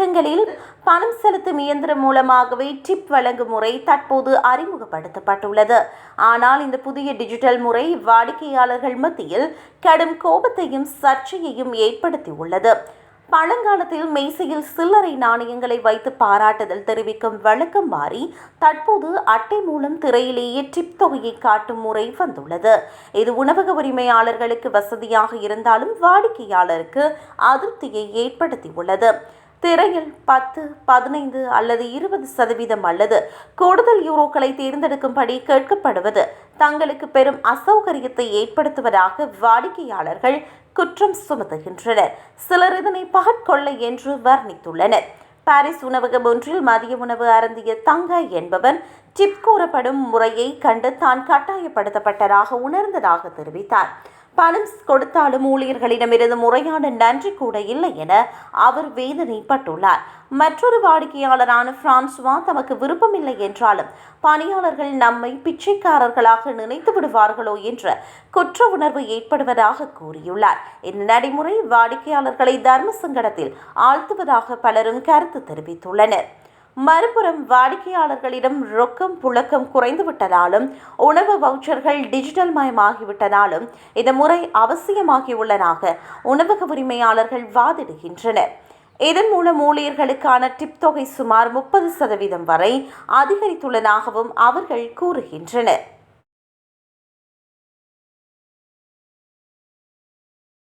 உணவகங்களில் பணம் செலுத்தும் இயந்திரம் மூலமாகவே டிப் வழங்கும் முறை தற்போது அறிமுகப்படுத்தப்பட்டுள்ளது. ஆனால் இந்த புதிய டிஜிட்டல் முறை வாடிக்கையாளர்கள் மத்தியில் கடும் கோபத்தையும் சர்ச்சையையும் ஏற்படுத்தியுள்ளது. பழங்காலத்தில் மேசையில் சில்லறை நாணயங்களை வைத்து பாராட்டுதல் தெரிவிக்கும் வழக்கம் மாறி தற்போது அட்டை மூலம் திரையிலேயே டிப் தொகையை காட்டும் முறை வந்துள்ளது. இது உணவக உரிமையாளர்களுக்கு வசதியாக இருந்தாலும் வாடிக்கையாளருக்கு அதிருப்தியை ஏற்படுத்தியுள்ளது. திரையில் 10, 15 அல்லது 20% அல்லது கூடுதல் யூரோக்களை தேர்ந்தெடுக்கும்படி கேட்கப்படுவது தங்களுக்கு பெரும் அசௌகரியத்தை ஏற்படுத்துவதாக வாடிக்கையாளர்கள் குற்றம் சுமத்துகின்றனர். சிலர் இதனை பகற்கொள்ளை என்று வர்ணித்துள்ளனர். பாரிஸ் உணவகம் ஒன்றில் மதிய உணவு அருந்திய தங்க என்பவர் டிப் கூறப்படும் முறையை கண்டு தான் கட்டாயப்படுத்தப்பட்டதாக உணர்ந்ததாக தெரிவித்தார். பணம் கொடுத்தாலும் ஊழியர்களிடமிருந்து முறையான நன்றி கூட இல்லை என அவர் வேதனைப்பட்டுள்ளார். மற்றொரு வாடிக்கையாளரான பிரான்சுவா தமக்கு விருப்பமில்லை என்றாலும் பணியாளர்கள் நம்மை பிச்சைக்காரர்களாக நினைத்து விடுவார்களோ என்ற குற்ற உணர்வு ஏற்படுவதாக கூறியுள்ளார். இந்த நடைமுறை வாடிக்கையாளர்களை தர்ம சங்கடத்தில் ஆழ்த்துவதாக பலரும் கருத்து தெரிவித்துள்ளனர். மறுபுறம் வாடிக்கையாளர்களிடம் ரொக்கம் புழக்கம் குறைந்துவிட்டதாலும் உணவு வவுச்சர்கள் டிஜிட்டல் மயமாகிவிட்டதாலும் இந்த முறை அவசியமாகியுள்ளதாக உணவக உரிமையாளர்கள் வாதிடுகின்றனர். இதன் மூலம் ஊழியர்களுக்கான டிப் தொகை சுமார் 30% வரை அதிகரித்துள்ளதாகவும் அவர்கள் கூறுகின்றனர்.